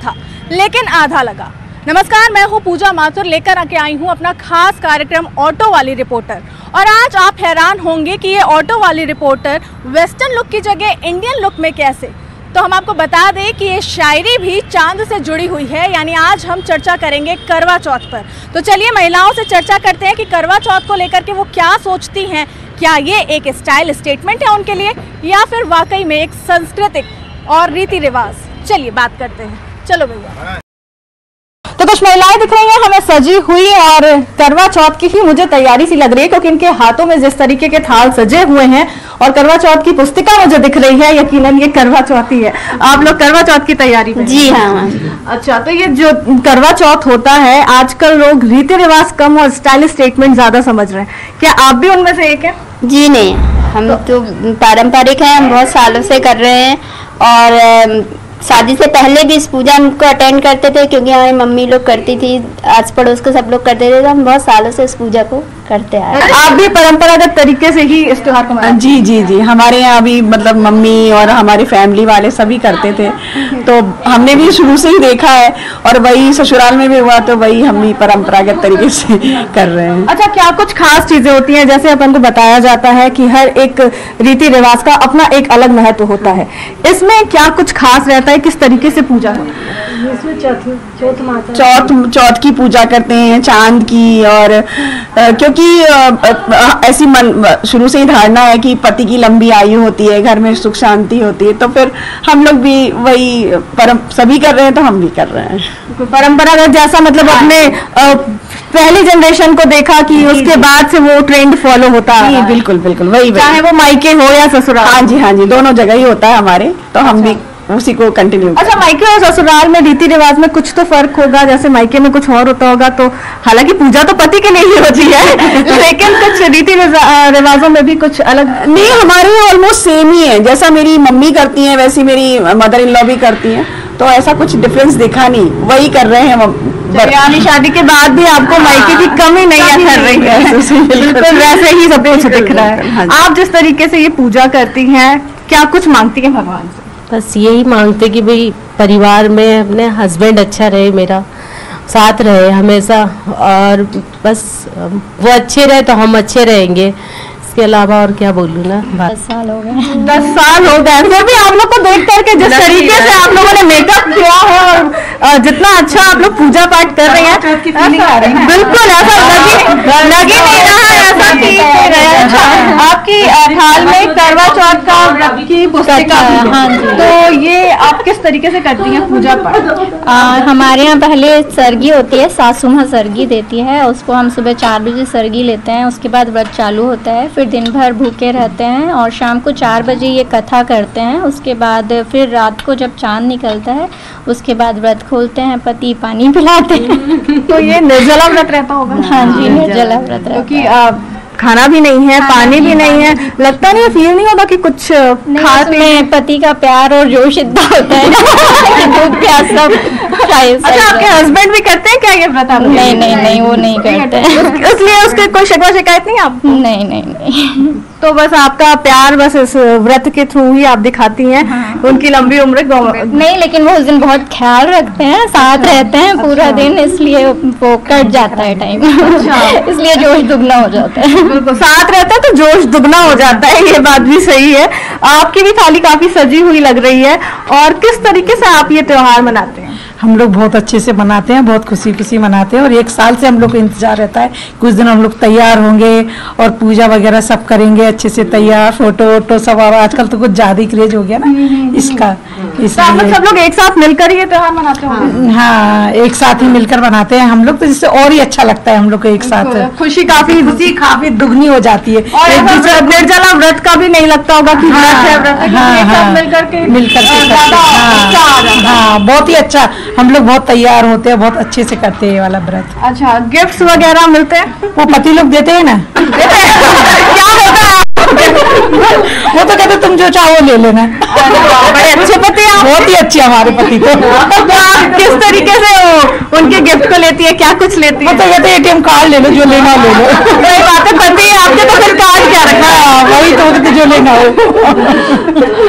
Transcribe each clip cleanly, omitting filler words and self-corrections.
था, लेकिन आधा लगा। नमस्कार, मैं हूं पूजा माथुर, लेकर आके आई हूं अपना खास कार्यक्रम ऑटो वाली रिपोर्टर। और आज आप हैरान होंगे कि ये ऑटो वाली रिपोर्टर वेस्टर्न लुक की जगह इंडियन लुक में कैसे। तो हम आपको बता दें कि ये शायरी भी चांद से जुड़ी हुई है, यानी आज हम चर्चा करेंगे करवा चौथ पर। तो चलिए महिलाओं से चर्चा करते हैं कि करवा चौथ को लेकर के वो क्या सोचती हैं। क्या ये एक स्टाइल स्टेटमेंट है उनके लिए, या फिर वाकई में एक सांस्कृतिक और रीति रिवाज। चलिए बात करते हैं, चलो भैया। तो कुछ महिलाएं दिख रही हैं हमें सजी हुई, और करवा चौथ की ही मुझे तैयारी सी लग रही है, क्योंकि इनके हाथों में जिस तरीके के थाल सजे हुए हैं और करवा चौथ की पुस्तिका मुझे दिख रही है, यकीनन ये करवा चौथ ही है। आप लोग करवा चौथ की तैयारी में? जी हाँ। अच्छा, तो ये जो करवा चौथ होता है, आजकल लोग रीति रिवाज कम और स्टाइलिश स्टेटमेंट ज्यादा समझ रहे हैं, क्या आप भी उनमें से एक है? जी नहीं, हम तो पारंपरिक हैं, हम बहुत सालों से कर रहे हैं। और शादी से पहले भी इस पूजा को अटेंड करते थे, क्योंकि हमारी मम्मी लोग करती थी, आस पड़ोस के सब लोग करते थे, तो हम बहुत सालों से इस पूजा को करते आए। आप भी परंपरागत तरीके से ही इस त्योहार को मनाते हैं? जी जी जी, हमारे यहाँ भी मतलब मम्मी और हमारी फैमिली वाले सभी करते थे, तो हमने भी शुरू से ही देखा है, और वही ससुराल में भी हुआ, तो वही हम भी परंपरागत तरीके से कर रहे हैं। अच्छा, क्या कुछ खास चीजें होती हैं? जैसे अपन को बताया जाता है कि हर एक रीति रिवाज का अपना एक अलग महत्व होता है, इसमें क्या कुछ खास रहता है? किस तरीके से पूजा होती है? चौथ की पूजा करते हैं, चांद की, और क्योंकि ऐसी शुरू से ही धारणा है कि पति की लंबी आयु होती है, घर में सुख शांति होती है, तो फिर हम लोग भी वही सभी कर रहे हैं, तो हम भी कर रहे हैं परंपरागत जैसा। मतलब अपने पहली जनरेशन को देखा कि उसके बाद से वो ट्रेंड फॉलो होता है। बिल्कुल बिल्कुल वही, चाहे वो मायके हो या ससुराल। हाँ जी, दोनों जगह ही होता है हमारे, तो हम भी उसी को कंटिन्यू। अच्छा, मायके और ससुराल में रीति रिवाज में कुछ तो फर्क होगा, जैसे मायके में कुछ और होता होगा, तो हालांकि पूजा तो पति के लिए ही होती है लेकिन कुछ रीति रिवाजों में भी कुछ अलग? नहीं, हमारे यहाँ ऑलमोस्ट सेम ही है, जैसा मेरी मम्मी करती है वैसी मेरी मदर इन लॉ भी करती हैं, तो ऐसा कुछ डिफरेंस दिखा नहीं, वही कर रहे हैं। यानी शादी के बाद भी आपको मायके की कमी नहीं कर रही है? बिल्कुल वैसे ही सब कुछ दिख रहा है। आप जिस तरीके से ये पूजा करती हैं, क्या कुछ मांगती हैं भगवान से? बस यही मांगते कि भाई परिवार में अपने हस्बैंड अच्छा रहे, मेरा साथ रहे हमेशा, और बस वो अच्छे रहे तो हम अच्छे रहेंगे, इसके अलावा और क्या बोलूँ ना। 10 साल हो गए। 10 साल हो गए, फिर भी आप लोग को देख करके जिस तरीके से आप लोगों ने मेकअप किया है और जितना अच्छा आप लोग पूजा पाठ कर रहे हैं, बिल्कुल ऐसा लग ही नहीं रहा है, ऐसा फील नहीं रहा है। अच्छा, आपकी थाल में करवा चौथ का की पुस्तिका है। हाँ जी। तो ये आप किस तरीके से करती हैं पूजा पाठ? हमारे यहाँ पहले सरगी होती है, सासू माँ सरगी देती है, उसको हम सुबह 4 बजे सरगी लेते हैं, उसके बाद व्रत चालू होता है, फिर दिन भर भूखे रहते हैं, और शाम को 4 बजे ये कथा करते हैं। उसके बाद फिर रात को जब चांद निकलता है, उसके बाद व्रत खोलते हैं, पति पानी पिलाते हैं। तो ये निर्जला व्रत रहता होगा? हाँ जी, निर्जला व्रत, क्योंकि खाना भी नहीं है, पानी भी नहीं है, लगता नहीं, फील नहीं होता कि कुछ खास में पति का प्यार और जोश इतना होता है दूध प्यार सब। अच्छा, आपके हस्बैंड भी करते हैं क्या ये व्रत? नहीं, वो नहीं करते हैं। इसलिए उसके कोई शिकवा शिकायत नहीं आप? नहीं। तो बस आपका प्यार बस इस व्रत के थ्रू ही आप दिखाती हैं। हाँ। उनकी लंबी उम्र नहीं, लेकिन वो उस दिन बहुत ख्याल रखते हैं, साथ रहते हैं पूरा दिन, इसलिए वो कट जाता है टाइम। अच्छा। इसलिए जोश दुगना हो जाता है। बिल्कुल, साथ रहते हैं तो जोश दुगना हो जाता है, ये बात भी सही है। आपकी भी थाली काफी सजी हुई लग रही है, और किस तरीके से आप ये त्योहार मनाते हैं? हम लोग बहुत अच्छे से मनाते हैं, बहुत खुशी मनाते हैं, और 1 साल से हम लोग को इंतजार रहता है, कुछ दिन हम लोग तैयार होंगे और पूजा वगैरह सब करेंगे अच्छे से तैयार, फोटो वोटो सब। आजकल तो कुछ ज्यादा ही क्रेज हो गया ना इसका, इसलिए सब लोग एक साथ मिलकर ही ये त्योहार मनाते हैं। हाँ, एक साथ ही मिलकर मनाते हैं हम लोग, तो जिससे और ही अच्छा लगता है हम लोग को एक साथ। खुशी काफी दुगनी हो जाती है, और निर्जला व्रत का भी नहीं लगता होगा कि मिलकर हाँ, बहुत ही अच्छा। हम लोग बहुत तैयार होते हैं, बहुत अच्छे से करते हैं ये वाला व्रत। अच्छा, गिफ्ट्स वगैरह मिलते हैं? वो पति लोग देते हैं ना। क्या होता है? वो तो कहते तुम जो चाहो ले लेना। बड़े अच्छे पति हैं, बहुत ही अच्छे हमारे पति तो। किस तरीके से वो उनके गिफ्ट को लेती है, क्या कुछ लेती है? वो तो कहते ATM कार्ड ले लो, जो लेना ले लो। वही बात है, पति आपके तो फिर कार्ड क्या रखना? वही तो जो लेना हो।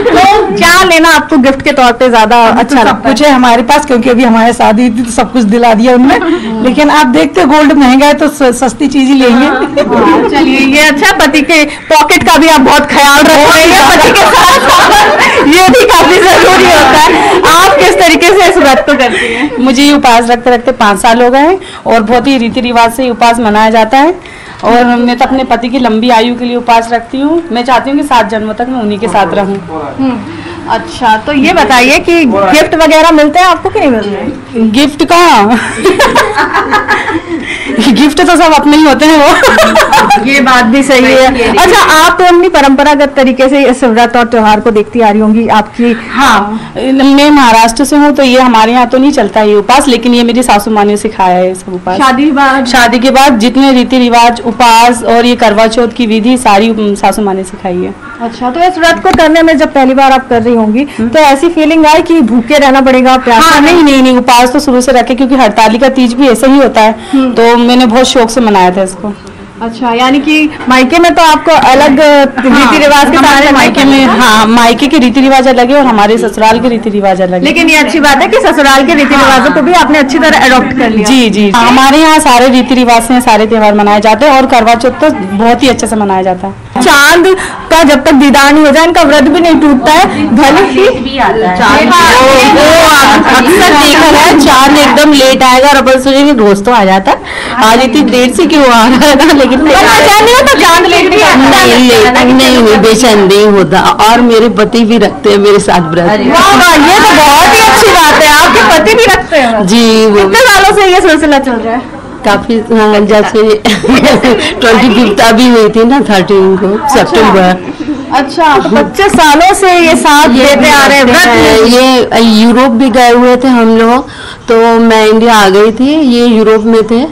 तो क्या लेना आपको गिफ्ट के तौर पे ज्यादा अच्छा सब लगता कुछ है हमारे पास, क्योंकि अभी हमारी शादी हुई थी तो सब कुछ दिला दिया उनने। लेकिन आप देखते हो गोल्ड महंगा है तो सस्ती चीज ही लेंगे। है? चलिए ये अच्छा, पति के पॉकेट का भी आप बहुत ख्याल रख रहे हैं, पति के साथ ये भी काफी जरूरी होता है। आप किस तरीके से इस व्रत को करती हैं? मुझे ये उपास रखते रखते 5 साल हो गए हैं और बहुत ही रीति रिवाज से ये उपास मनाया जाता है। और मैं तो अपने पति की लंबी आयु के लिए उपास रखती हूँ। मैं चाहती हूँ कि 7 जन्मों तक मैं उन्हीं के साथ रहूँ। अच्छा, तो ये बताइए कि गिफ्ट वगैरह मिलते हैं आपको कि नहीं मिलते हैं? गिफ्ट कहाँ गिफ्ट तो सब अपने ही होते हैं वो। ये बात भी सही है। अच्छा, आप तो अपनी परंपरागत तरीके से इस व्रत और त्योहार को देखती आ रही होंगी आपकी। हाँ, मैं महाराष्ट्र से हूँ तो ये हमारे यहाँ तो नहीं चलता ये उपास, लेकिन ये मेरी सासू माँ ने सिखाया है सब उपास। शादी के बाद जितने रीति रिवाज, उपास और ये करवा चौथ की विधि सारी सासू माँ ने सिखाई है। अच्छा, तो इस व्रत को करने में जब पहली बार आप कर रही होंगी तो ऐसी फीलिंग आई कि भूखे रहना पड़ेगा, प्यासा? हाँ, नहीं, उपास तो शुरू से रखे, क्योंकि हड़तालिका तीज भी ऐसा ही होता है तो मैंने बहुत शौक से मनाया था इसको। अच्छा, यानी कि मायके में तो आपको अलग रीति रिवाज के साथ मायके में, हाँ, मायके के रीति रिवाज अलग है और हमारे ससुराल के रीति रिवाज अलग है। लेकिन ये अच्छी बात है कि ससुराल के रीति रिवाजों को भी आपने अच्छी तरह अडॉप्ट कर लिया। जी, हमारे यहाँ सारे रीति रिवाज से सारे त्योहार मनाए जाते हैं और करवा चौथ तो बहुत ही अच्छे से मनाया जाता है। चांद का जब तक दीदार नहीं हो जाए इनका व्रत भी नहीं टूटता है, भले ही अक्सर देखा है चांद एकदम लेट आएगा और अपन सोचेंगे रोज तो आ जाता, आज इतनी देर से क्यों आ रहा था, लेकिन चांद लेट भी नहीं बेचैन नहीं होता। और मेरे पति भी रखते हैं मेरे साथ व्रत। वाह, ये तो बहुत ही अच्छी बात है, आपके पति भी रखते हैं जी। वो कितने सालों से ये सिलसिला चल रहा है? काफी, जब से 25 अभी हुई थी ना 13 को सितंबर। अच्छा, तो 25 सालों से ये साथ देते आ रहे हैं। ये यूरोप भी गए हुए थे हम लोग, तो मैं इंडिया आ गई थी, ये यूरोप में थे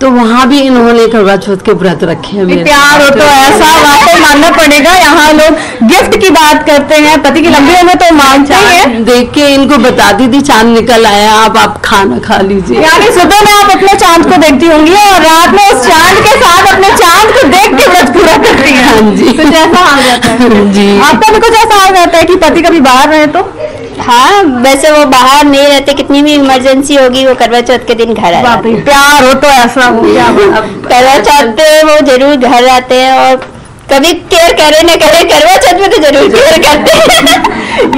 तो वहाँ भी इन्होंने करवा चौथ के व्रत रखे हैं। प्यार हो तो ऐसा वाकई मानना पड़ेगा। यहाँ लोग गिफ्ट की बात करते हैं, पति की लंबी उम्र तो मानते हैं। देख के इनको बताती थी चांद निकल आया, आप खाना खा लीजिए। यानी सुबह में आप अपने चांद को देखती होंगी और रात में उस चांद के साथ अपने चांद को देख के व्रत पूरा करती हैं। हाँ जी, कुछ ऐसा हाल जाता है जी। आपका भी कुछ ऐसा हाल जाता है कि पति कभी बाहर रहे तो? हाँ, वैसे वो बाहर नहीं रहते, कितनी भी इमरजेंसी होगी वो करवा चौथ के दिन घर आ जाते हैं। प्यार हो तो ऐसा हो। करवा चौथ पे वो जरूर घर आते हैं और कभी केयर करे न करे करवा चौथ में तो जरूर केयर करते हैं।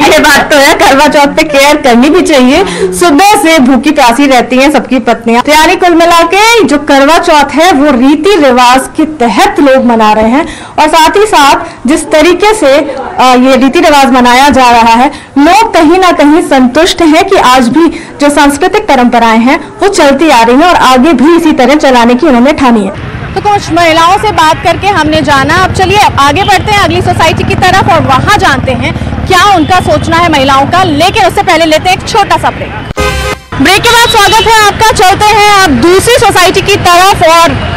ये बात तो है, करवा चौथ पे केयर करनी भी चाहिए। सुबह से भूखी प्यासी रहती हैं सबकी पत्नियां। तो यानी कुल मिला के जो करवा चौथ है वो रीति रिवाज के तहत लोग मना रहे हैं और साथ ही साथ जिस तरीके से ये रीति रिवाज मनाया जा रहा है, लोग कहीं ना कहीं संतुष्ट हैं कि आज भी जो सांस्कृतिक परंपराएं हैं वो चलती आ रही हैं और आगे भी इसी तरह चलाने की उन्होंने ठानी है। तो कुछ महिलाओं से बात करके हमने जाना, अब चलिए आगे बढ़ते हैं अगली सोसाइटी की तरफ और वहां जानते हैं क्या उनका सोचना है महिलाओं का। लेकिन उससे पहले लेते हैं एक छोटा सा ब्रेक। ब्रेक के बाद स्वागत है आपका। चलते हैं अब दूसरी सोसाइटी की तरफ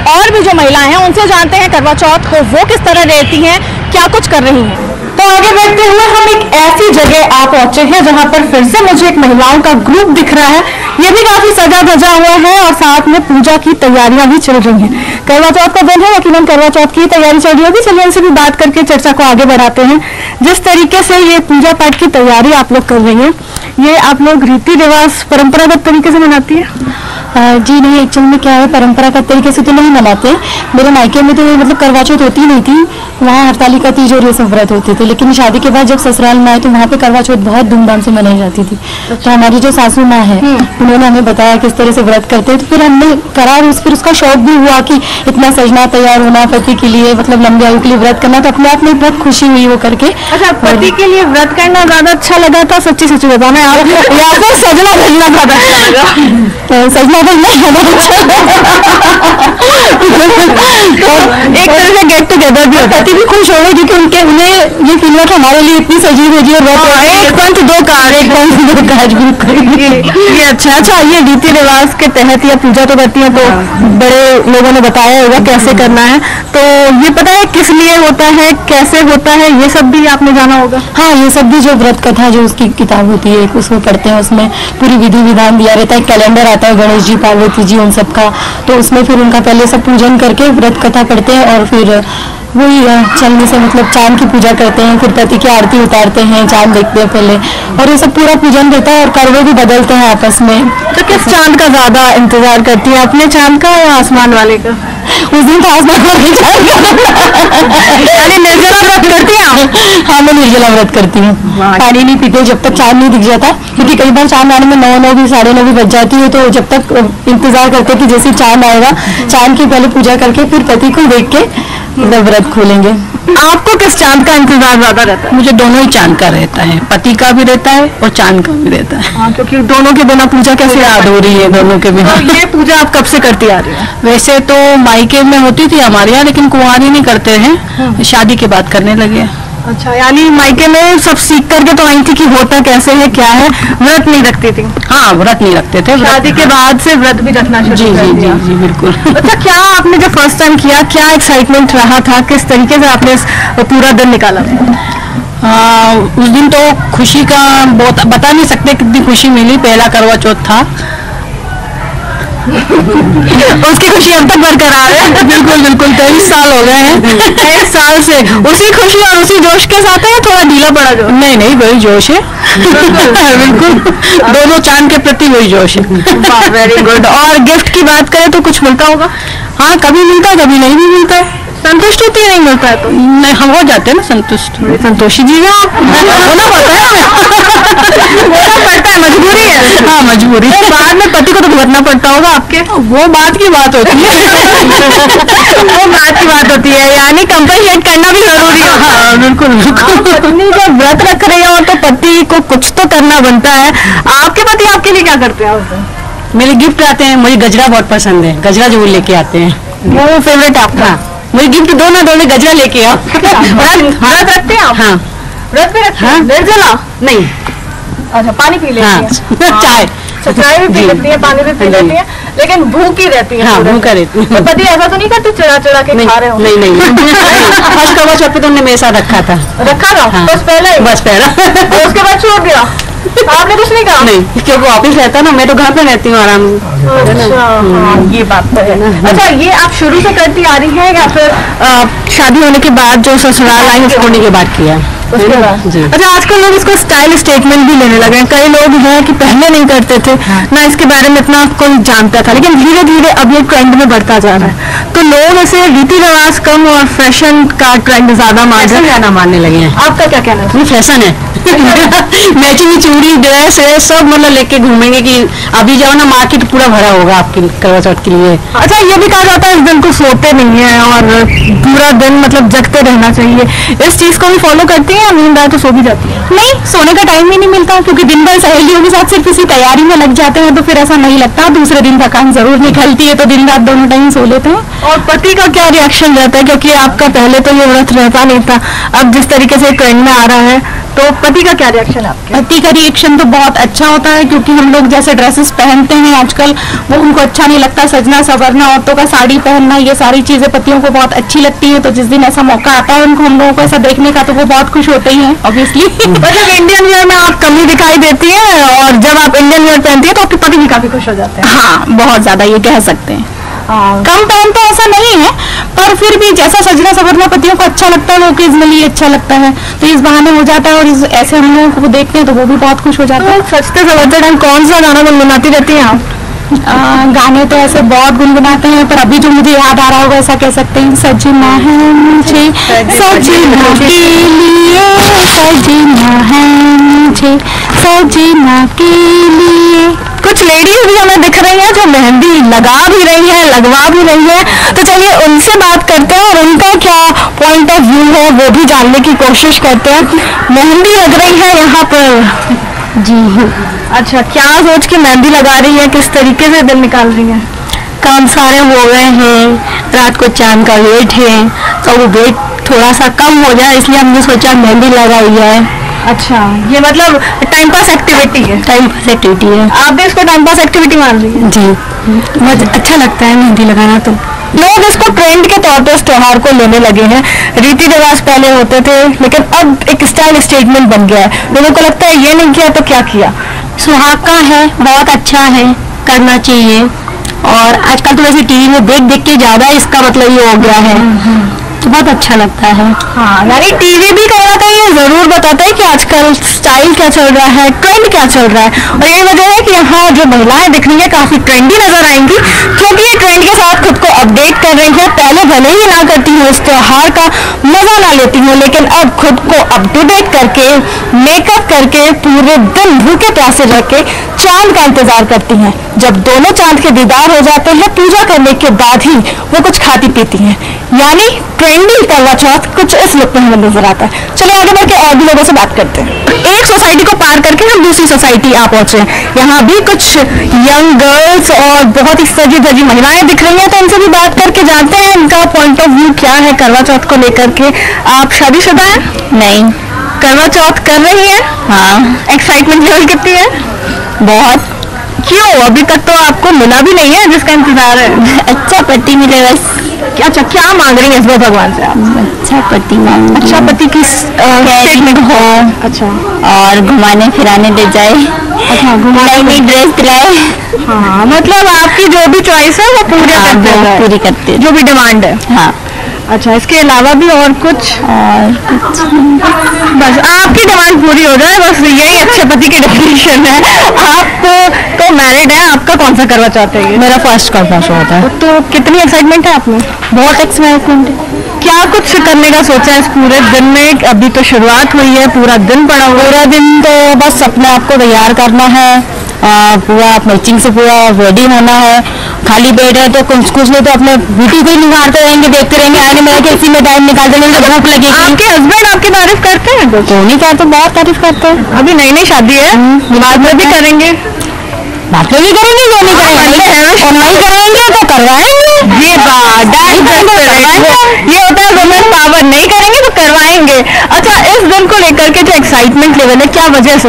और भी जो महिलाएं हैं उनसे जानते हैं करवा चौथ को वो किस तरह रहती हैं, क्या कुछ कर रही हैं। तो आगे बढ़ते हुए हम एक ऐसी जगह आ पहुंचे हैं जहां पर फिर से मुझे एक महिलाओं का ग्रुप दिख रहा है। ये भी काफी सजा धजा हुआ है और साथ में पूजा की तैयारियां भी चल रही हैं। करवा चौथ का दिन है, यकीनन करवा चौथ की तैयारी चल रही होगी। चलिए उनसे भी बात करके चर्चा को आगे बढ़ाते हैं। जिस तरीके से ये पूजा पाठ की तैयारी आप लोग कर रही हैं, ये आप लोग रीति रिवाज परंपरागत तरीके से मनाती है? जी नहीं, एक्चुअल में क्या है, परंपरागत तरीके से तो नहीं मनाते। मेरे मायके में तो मतलब करवा चौथ होती नहीं थी, वहाँ हड़तालिका तीज और ये सब व्रत होते थे। लेकिन शादी के बाद जब ससुराल में आए तो वहाँ पे करवा चौथ बहुत धूमधाम से मनाई जाती थी। तो हमारी जो सासू माँ है उन्होंने हमें बताया किस तरह से व्रत करते हैं, तो फिर हमने करा। फिर उसका शौक भी हुआ कि इतना सजना तैयार होना पति के लिए, मतलब लंबी आयु के लिए व्रत करना, तो अपने आप में बहुत खुशी हुई वो करके। अच्छा, पति के लिए व्रत करना ज्यादा अच्छा लगा था? सच्ची सच्ची बताना है आप, या फिर सजना धजना ज्यादा अच्छा लगा? सजना धजना एक तरह से गेट टुगेदर भी होता है। पति भी खुश हो गए क्योंकि उन्हें ये फील हुआ कि हमारे लिए इतनी सजी धजी और एक पंथ दो कार, एक पंथ दो काज बिल्कुल। ये अच्छा ये रीति रिवाज के तहत या पूजा तो करती है तो बड़े लोगों ने बताया होगा कैसे करना है, तो ये पता है किस लिए होता है, कैसे होता है, ये सब भी आपने जाना होगा? हाँ, ये सब भी जो व्रत कथा जो उसकी किताब होती है उसको पढ़ते हैं, उसमें पूरी विधि विधान दिया रहता है। कैलेंडर आता है गणेश जी, पार्वती जी, उन सब का, तो उसमें फिर उनका पहले सब पूजन करके व्रत कथा पढ़ते हैं और फिर वही चलने से मतलब चांद की पूजा करते हैं, फिर पति की आरती उतारते हैं, चांद देखते हैं पहले, और ये सब पूरा पूजन रहता है और करवे भी बदलते हैं आपस में। तो किस चांद का ज्यादा इंतजार करती है, अपने चांद का या आसमान वाले का? उस दिन तो आसमान वाले चांद यानी निर्जला व्रत करती हैं आप? हाँ, मैं निर्जला व्रत करती हूँ, पानी नहीं पीते जब तक चांद नहीं दिख जाता, क्योंकि कई बार चांद आने में 9 भी 9:30 भी बज जाती है, तो जब तक इंतजार करते हैं कि जैसे चांद आएगा, चांद की पहले पूजा करके फिर पति को देख के व्रत खोलेंगे। आपको किस चांद का इंतजार ज्यादा रहता है? मुझे दोनों ही चांद का रहता है, पति का भी रहता है और चांद का भी रहता है। हाँ, क्योंकि दोनों के बिना पूजा कैसे अधूरी है, दोनों के बिना। तो ये पूजा आप कब से करती आ रही है? वैसे तो मायके में होती थी हमारे यहाँ, लेकिन कुंवारी नहीं करते हैं, शादी के बाद करने लगे। अच्छा, यानी मायके में सब सीख करके तो आई थी कि होता कैसे है क्या है, व्रत नहीं रखती थी? हाँ, व्रत नहीं रखते थे, शादी के बाद से व्रत भी रखना शुरू जी कर जी दिया। जी जी बिल्कुल। अच्छा, क्या आपने जब फर्स्ट टाइम किया, क्या एक्साइटमेंट रहा था, किस तरीके से आपने पूरा दिन निकाला? उस दिन तो खुशी का बहुत बता नहीं सकते कितनी खुशी मिली। पहला करवा चौथ था, उसकी खुशी अब तक बरकरार है? बिल्कुल बिल्कुल, 23 साल हो गए हैं। 23 साल से उसी खुशी और उसी जोश के साथ है या थोड़ा ढीला पड़ा जो? नहीं नहीं, वही जोश है। बिल्कुल, दोनों चांद के प्रति वही जोश है। Very good. और गिफ्ट की बात करें तो कुछ मिलता होगा? हाँ, कभी मिलता है कभी नहीं भी मिलता है। संतुष्ट होती है? नहीं मिलता है तो नहीं, हम हो जाते हैं ना संतुष्ट। संतोषी जी हैं आप? होना पड़ता है, होना पड़ता है, मजबूरी है। हाँ, मजबूरी। तो बाद में पति को तो भुगतना पड़ता होगा आपके? वो बात की बात होती है। वो बात की बात होती है, यानी कंपनसेट करना भी जरूरी है। हाँ, बिल्कुल बिल्कुल। पत्नी जब व्रत रख रही हो तो पति को कुछ तो करना बनता है। आपके पति आपके लिए क्या करते हैं उस दिन? मेरे गिफ्ट आते हैं, मुझे गजरा बहुत पसंद है, गजरा जरूर लेके आते हैं। वो फेवरेट आपका? हाँ, मुझे गिफ्ट दो ना दो, गजरा लेके आओ। व्रत रखते हैं आप? हाँ। व्रत भी रखते हैं? निर्जला? नहीं। अच्छा, पानी पी लेती हाँ, हैं? चाय। चाय भी पी लेती है, पानी भी पी लेती है, लेकिन भूखी रहती है। हाँ, भूखा रहती है। तो पति ऐसा तो नहीं करते चढ़ा चढ़ा के खा रहे हो? नहीं नहीं। फर्स्ट करवा चौथ पे तो उन्होंने मेरे साथ रखा था। रखा था? हाँ। बस पहले ही? बस पहला। और उसके बाद छोड़ दिया? आपने कुछ नहीं कहा? नहीं, क्योंकि ऑफिस रहता है ना, मैं तो घर पे रहती हूँ आराम से। अच्छा, हाँ, ये बात तो है। अच्छा, ये आप शुरू से करती आ रही है या फिर शादी होने के बाद जो ससुराल आई उसको होने के बाद किया? उसके बाद? जी। अच्छा, आजकल लोग इसको स्टाइल स्टेटमेंट भी लेने लगे हैं। कई लोग हैं कि पहले नहीं करते थे ना, इसके बारे में इतना कोई जानता था, लेकिन धीरे धीरे अब ये ट्रेंड में बढ़ता जा रहा है। तो लोग ऐसे रीति रिवाज कम और फैशन का ट्रेंड ज्यादा मानने लगे हैं। आपका क्या कहना है? ये फैशन है। मैचिंग चूड़ी ड्रेस है सब, मतलब लेके घूमेंगे कि अभी जाओ ना मार्केट पूरा भरा होगा आपके करवा चौथ के लिए। अच्छा, ये भी कहा जाता है इस दिन को सोते नहीं है और पूरा दिन मतलब जगते रहना चाहिए, इस चीज को भी फॉलो करती है या नींद आए तो सो भी जाती है? नहीं, सोने का टाइम ही नहीं मिलता, क्योंकि दिन भर सहेलियों के साथ सिर्फ इसी तैयारी में लग जाते हैं, तो फिर ऐसा नहीं लगता। दूसरे दिन थकान जरूर निकलती है, तो दिन रात दोनों टाइम सो लेते हैं। और पति का क्या रिएक्शन रहता है, क्योंकि आपका पहले तो ये व्रत रहता नहीं था, अब जिस तरीके से ट्रेंड में आ रहा है, तो पति का क्या रिएक्शन है आपके? पति का रिएक्शन तो बहुत अच्छा होता है, क्योंकि हम लोग जैसे ड्रेसेस पहनते हैं आजकल, वो उनको अच्छा नहीं लगता। सजना संवरना, औरतों का साड़ी पहनना, ये सारी चीजें पतियों को बहुत अच्छी लगती है। तो जिस दिन ऐसा मौका आता है उनको, हम लोगों को ऐसा देखने का, तो वो बहुत खुश होते ही हैं ऑब्वियसली। मतलब इंडियन वेयर में आप कमी दिखाई देती है और जब आप इंडियन वेयर पहनती है तो आपके पति भी काफी खुश हो जाते हैं? हाँ, बहुत ज्यादा, ये कह सकते हैं। कम पहनते ऐसा नहीं है, पर फिर भी जैसा सजना संवरना पतियों को अच्छा लगता है, वो ओकेजनली अच्छा लगता है, तो इस बहाने हो जाता है। और ऐसे हम लोगों को देखते हैं तो वो भी बहुत खुश हो जाते हैं। सजते संवरते टाइम कौन सा गाना गुनगुनाती रहती हैं आप? गाने तो ऐसे बहुत गुनगुनाते हैं, पर अभी जो मुझे याद आ रहा होगा ऐसा कह सकते हैं, सजना है मुझे सजना के लिए, सजना है मुझे सजना के लिए। कुछ लेडीज भी हमें दिख रही हैं जो मेहंदी लगा भी रही है, लगवा भी रही है, तो चलिए उनसे बात करते हैं और उनका क्या पॉइंट ऑफ व्यू है वो भी जानने की कोशिश करते हैं। मेहंदी लग रही है यहाँ पर जी। अच्छा, क्या सोच के मेहंदी लगा रही है, किस तरीके से दिन निकाल रही है? काम सारे हो गए हैं, रात को चांद का वेट है, तो वो वेट थोड़ा सा कम हो जाए, इसलिए हमने सोचा मेहंदी लगाई जाए। अच्छा, ये मतलब टाइम पास एक्टिविटी है? टाइम पास एक्टिविटी है। आप भी इसको टाइम पास एक्टिविटी मान रही है? जी, मुझे अच्छा लगता है मेहंदी लगाना। तो लोग इसको ट्रेंड के तौर पर इस त्योहार को लेने लगे हैं। रीति रिवाज पहले होते थे, लेकिन अब एक स्टाइल स्टेटमेंट बन गया है। लोगों को लगता है ये नहीं किया तो क्या किया। सुहाग का है, बहुत अच्छा है, करना चाहिए। और आजकल तो वैसे टीवी में देख देख के ज्यादा इसका मतलब ये हो गया है, तो बहुत अच्छा लगता है। हाँ, यानी टीवी भी कहीं ना कहीं जरूर बताता है कि आजकल स्टाइल क्या चल रहा है, ट्रेंड क्या चल रहा है, और यही वजह है कि यहाँ जो महिलाएं दिख रही है काफी ट्रेंडी नजर आएंगी, क्योंकि ये ट्रेंड के साथ खुद को अपडेट कर रही है। पहले भले ही ना करती हूँ, इस त्योहार का मजा ना लेती हूँ, लेकिन अब खुद को अप टू डेट करके, मेकअप करके, पूरे दिन भूखे प्यासे रह के चांद का इंतजार करती हैं। जब दोनों चांद के दीदार हो जाते हैं, पूजा करने के बाद ही वो कुछ खाती पीती हैं, यानी ट्रेंडी करवा चौथ कुछ इस लुक में हमें नजर आता है। चलो आगे बढ़ के और भी लोगों से बात करते हैं। एक सोसाइटी को पार करके हम दूसरी सोसाइटी आ पहुंचे हैं। यहाँ भी कुछ यंग गर्ल्स और बहुत ही सजी धजी महिलाएं दिख रही हैं, तो इनसे भी बात करके जानते हैं इनका पॉइंट ऑफ व्यू क्या है करवा चौथ को लेकर के। आप शादीशुदा हैं? नहीं। करवा चौथ कर रही है? हाँ। एक्साइटमेंट लेवल कितनी है? बहुत। क्यों? अभी तक तो आपको मिला भी नहीं है जिसका इंतजार है। अच्छा पति मिले बस। अच्छा, क्या मांग रही है इस बार भगवान से आप? अच्छा पति मांग। अच्छा पति की स्टेटमेंट हो। अच्छा, और घुमाने फिराने ले जाए। अच्छा, नई ड्रेस दिलाए। हाँ, मतलब आपकी जो भी चॉइस है वो पूरा हाँ, करते वो हैं, पूरी करते हैं। जो भी डिमांड है। हाँ। अच्छा, इसके अलावा भी और कुछ? बस आपकी डिमांड पूरी हो जाए, बस यही अच्छे पति की डेफिनेशन है। आप तो मैरिड है, आपका कौन सा करवा चाहते हैं? मेरा फर्स्ट करवा चौथ है। तो कितनी एक्साइटमेंट है आपने? बहुत एक्साइटमेंट है। क्या कुछ करने का सोचा है इस पूरे दिन में? अभी तो शुरुआत हुई है, पूरा दिन पड़ा हुआ है। पूरा दिन तो बस अपने आप को तैयार करना है, पूरा मैचिंग से पूरा रेडी होना है। खाली बेड है तो कुछ नहीं तो अपने ब्यूटी को ही निखारते रहेंगे, देखते रहेंगे आने में कि इसी में टाइम निकालते रहेंगे तो भूख लगेगी। आपके हस्बैंड आपकी तारीफ करते हैं? तो नहीं करते, बहुत तारीफ करते हैं। अभी नई नई शादी है, बाद में भी करेंगे। बात भी करेंगे, जो नहीं करेंगे और नहीं करेंगे तो करवाएंगे। ये बात ये होता है वुमेन पावर, नहीं करेंगे तो करवाएंगे। अच्छा, इस दिन को लेकर के जो एक्साइटमेंट लेवल है, क्या वजह से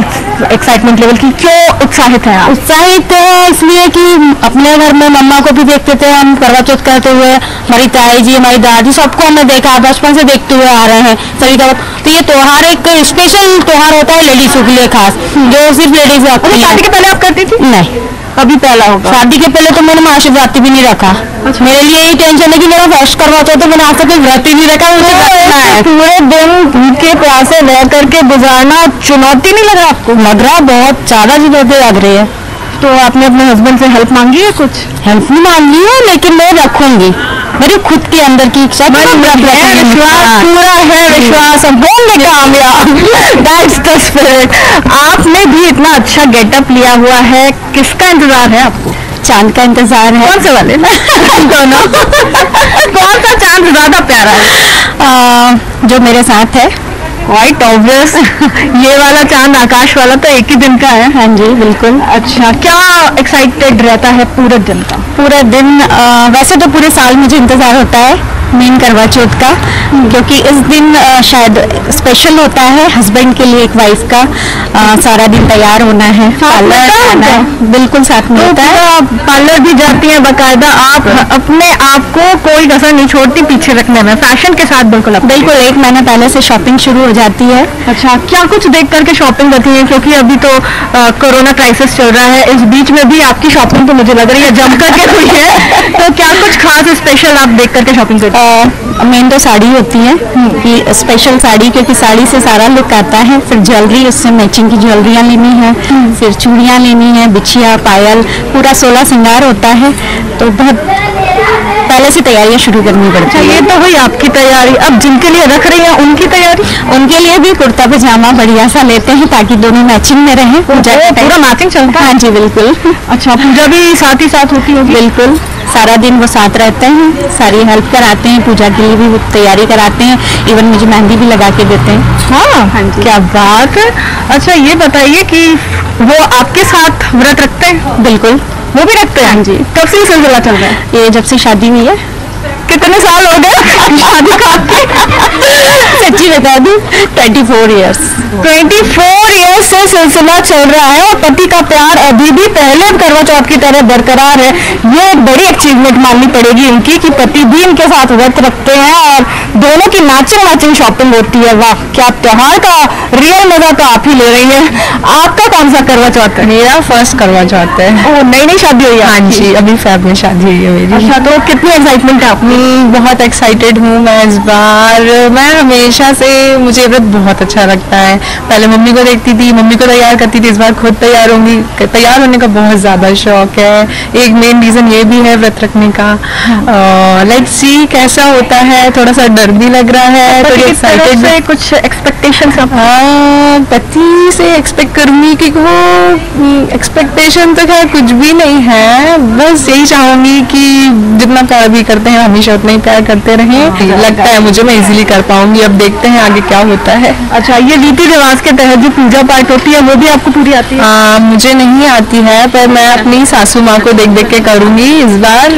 एक्साइटमेंट लेवल की, क्यों उत्साहित है आप? उत्साहित इसलिए कि अपने घर में मम्मा को भी देखते थे हम करवा चौथ करते हुए, हमारी ताई जी, हमारी दादी, सबको हमने देखा, बचपन से देखते हुए आ रहे हैं सभी का। तो ये त्योहार एक स्पेशल त्योहार होता है लेडीजों के लिए खास, जो सिर्फ लेडीज रखती है। शादी के पहले आप करती थी? नहीं, अभी पहला होगा। शादी के पहले तो मैंने महाशिवरात्रि भी नहीं रखा। मेरे लिए यही टेंशन है कि मेरा फर्स्ट करवा चौथ तो मैंने आज तक व्रत ही नहीं रखा, मुझे रखना है। पूरे दिन भूखे प्यासे रह करके गुजारना चुनौती नहीं लग रहा आपको? लग रहा, बहुत ज्यादा चुनौती लग रही है। तो आपने अपने हस्बैंड से हेल्प मांगी है? कुछ हेल्प नहीं मांगी है, लेकिन मैं रखूंगी, मेरी खुद की अंदर की इच्छा विश्वास पूरा है, विश्वास हम होंगे कामयाब। That's the spirit. आपने भी इतना अच्छा गेटअप लिया हुआ है, किसका इंतजार है आपको? चांद का इंतजार है। कौन से वाले? दोनों। कौन सा चांद ज्यादा प्यारा है? जो मेरे साथ है। Quite obvious. ये वाला चांद, आकाश वाला तो एक ही दिन का है। हाँ जी, बिल्कुल। अच्छा, क्या एक्साइटेड रहता है पूरे दिन का? पूरा दिन वैसे तो पूरे साल मुझे इंतजार होता है मेन करवा चौथ का, क्योंकि इस दिन शायद स्पेशल होता है हस्बैंड के लिए, एक वाइफ का सारा दिन तैयार होना है, पार्लर जाना है। बिल्कुल साथ में होता है। पार्लर भी जाती है बाकायदा आप? अपने आप को कोई कसर नहीं छोड़ती पीछे रखने में, फैशन के साथ? बिल्कुल बिल्कुल, 1 महीना पहले से शॉपिंग शुरू हो जाती है। अच्छा, क्या कुछ देख करके शॉपिंग करती है? क्योंकि अभी तो कोरोना क्राइसिस चल रहा है, इस बीच में भी आपकी शॉपिंग तो मुझे लग रही है जम करके हुई है। तो क्या कुछ खास स्पेशल आप देख करके शॉपिंग करती है? मेन तो साड़ी होती है कि स्पेशल साड़ी, क्योंकि साड़ी से सारा लुक आता है। फिर ज्वेलरी, उससे मैचिंग की ज्वेलरियाँ लेनी है, फिर चूड़ियाँ लेनी है, बिछिया, पायल, पूरा 16 श्रृंगार होता है, तो बहुत पहले से तैयारियां शुरू करनी पड़ती है। ये तो हुई आपकी तैयारी। अब जिनके लिए रख रही है उनकी तैयारी? उनके लिए भी कुर्ता पजामा बढ़िया सा लेते हैं ताकि दोनों मैचिंग में रहे। पूरा मैचिंग चलता है? हाँ जी, बिल्कुल। अच्छा, पूजा भी साथ ही साथ होती होगी? बिल्कुल, सारा दिन वो साथ रहते हैं, सारी हेल्प कराते हैं, पूजा के लिए भी वो तैयारी कराते हैं, इवन मुझे मेहंदी भी लगा के देते हैं। हाँ जी, क्या बात है। अच्छा, ये बताइए कि वो आपके साथ व्रत रखते हैं? बिल्कुल, वो भी रखते हैं? हाँ जी। कब से सिलसिला चल रहा है? ये जब से शादी हुई है। कितने साल हो गए शादी को आपके? सच्ची बता दूं 24 ईयर्स 24 ईयर्स से सिलसिला चल रहा है और पति का प्यार अभी भी पहले करवा चौथ की तरह बरकरार है। ये एक बड़ी अचीवमेंट माननी पड़ेगी इनकी कि पति भी इनके साथ व्रत रखते हैं और दोनों की मैचिंग शॉपिंग होती है। वाह, क्या त्योहार का रियल मजा तो आप ही ले रही हैं। आपका कौन सा करवा चौथ है? मेरा फर्स्ट करवा चौथ है। ओह, नई शादी हुई है? हाँ जी, अभी फेब में शादी हुई है मेरी। अच्छा, तो कितनी एक्साइटमेंट है आपकी? बहुत एक्साइटेड हूँ मैं इस बार। मैं हमेशा से, मुझे व्रत बहुत अच्छा लगता है। पहले मम्मी को देखती थी, मम्मी को तैयार करती थी, इस बार खुद तैयार होंगी। तैयार होने का बहुत ज़्यादा शौक है। एक मेन रीज़न ये भी है व्रत रखने का। लेट्स सी कैसा होता है, थोड़ा सा डर भी लग रहा है, थोड़ी एक्साइटेड है। कुछ एक्सपेक्टेशन? पति से एक्सपेक्ट करूंगी कि वो एक्सपेक्टेशन तो खैर कुछ भी नहीं है, बस यही चाहूंगी कि जितना प्यार भी करते हैं हमेशा उतना ही प्यार करते रहें। लगता है मुझे मैं इजीली कर पाऊंगी, अब देखते हैं आगे क्या होता है। अच्छा, ये रीति रिवाज के तहत जो पूजा पाठ होती है वो भी आपको पूरी आती है? मुझे नहीं आती है, पर मैं अपनी सासू माँ को देख देख के करूंगी इस बार।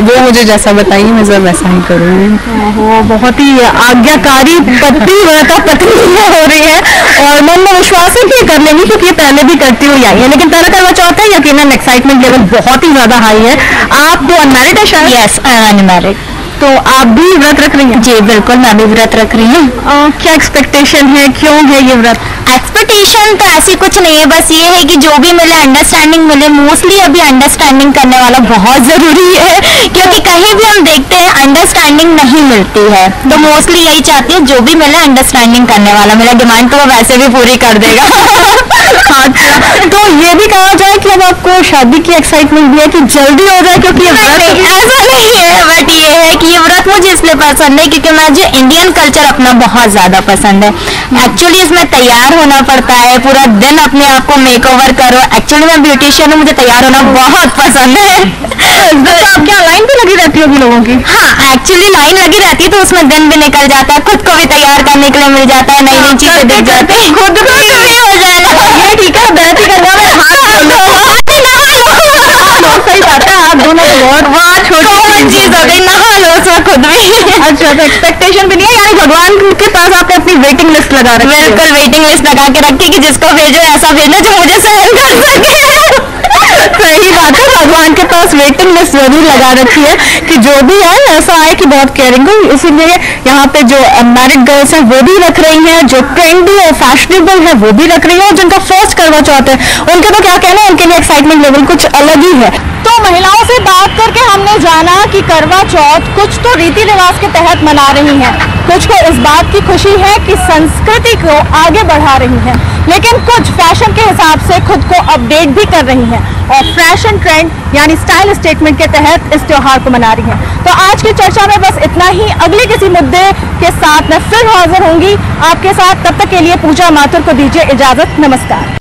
वो मुझे जैसा बताएंगी मैं सब वैसा ही करूंगी। वो बहुत ही आज्ञाकारी पति व्रता पत्नी हो रही है और मन में विश्वास है कि ये कर लेंगी, क्योंकि ये पहले भी करती हुई आई है। लेकिन पहला करवा चौथ है, यकीनन एक्साइटमेंट लेवल बहुत ही ज्यादा हाई है। आप तो अनमैरिड है शायद? Yes, I am unmarried. तो आप भी व्रत रख रही हैं? जी बिल्कुल, मैं भी व्रत रख रही हूँ। क्या एक्सपेक्टेशन है, क्यों है ये व्रत? एक्सपेक्टेशन तो ऐसी कुछ नहीं है, बस ये है कि जो भी मिले अंडरस्टैंडिंग मिले। मोस्टली अभी अंडरस्टैंडिंग करने वाला बहुत जरूरी है, क्योंकि कहीं भी हम देखते हैं अंडरस्टैंडिंग नहीं मिलती है। तो मोस्टली यही चाहती है जो भी मिले अंडरस्टैंडिंग करने वाला। मेरा डिमांड तो वो वैसे भी पूरी कर देगा। अच्छा, तो ये भी कहा जाए कि अब आपको शादी की एक्साइटमेंट भी है कि जल्दी हो जाए, क्योंकि ये व्रत ऐसा नहीं है, बट ये है कि ये व्रत मुझे इसलिए पसंद है क्योंकि मुझे इंडियन कल्चर अपना बहुत ज्यादा पसंद है। एक्चुअली इसमें तैयार होना पड़ता है, पूरा दिन अपने आप को मेकओवर करो। एक्चुअली मैं ब्यूटिशियन हूँ, मुझे तैयार होना बहुत पसंद है। तो आप क्या लाइन भी लगी रहती होगी लोगों की? हाँ, एक्चुअली लाइन लगी रहती है, तो उसमें दिन भी निकल जाता है, खुद को भी तैयार करने के लिए मिल जाता है, नई नई चीजें दिख जाती है, खुद भी हो जाएगा। ये ठीक है, बैठी करना में हाथ सही बात है। आप दोनों बहुत छोटी चीज हो गई, नहा लो उसमें खुद भी। अच्छा, तो एक्सपेक्टेशन भी नहीं है, यानी भगवान के पास आपने अपनी वेटिंग लिस्ट लगा रखी है? बिल्कुल, वेटिंग लिस्ट लगा के रखी कि जिसको भेजो ऐसा भेजना जो मुझे सहन कर सके। सही बात है, भगवान के पास वेटिंग लिस्ट जरूर लगा रखी है कि जो भी है ऐसा है कि बहुत केयरिंग हो। इसीलिए यहाँ पे जो मैरिड गर्ल्स हैं वो भी रख रही हैं, जो ट्रेंडी और फैशनेबल है वो भी रख रही है, और जिनका फर्स्ट करवा चौथ है उनके तो क्या कहना है, उनके लिए एक्साइटमेंट लेवल कुछ अलग ही है। तो महिलाओं से बात करके हमने जाना कि करवा चौथ कुछ तो रीति रिवाज के तहत मना रही हैं, कुछ को इस बात की खुशी है कि संस्कृति को आगे बढ़ा रही हैं, लेकिन कुछ फैशन के हिसाब से खुद को अपडेट भी कर रही हैं और फैशन ट्रेंड यानी स्टाइल स्टेटमेंट के तहत इस त्योहार को मना रही हैं। तो आज की चर्चा में बस इतना ही। अगले किसी मुद्दे के साथ मैं फिर हाजिर होंगी आपके साथ। तब तक के लिए पूजा माथुर को दीजिए इजाजत। नमस्कार।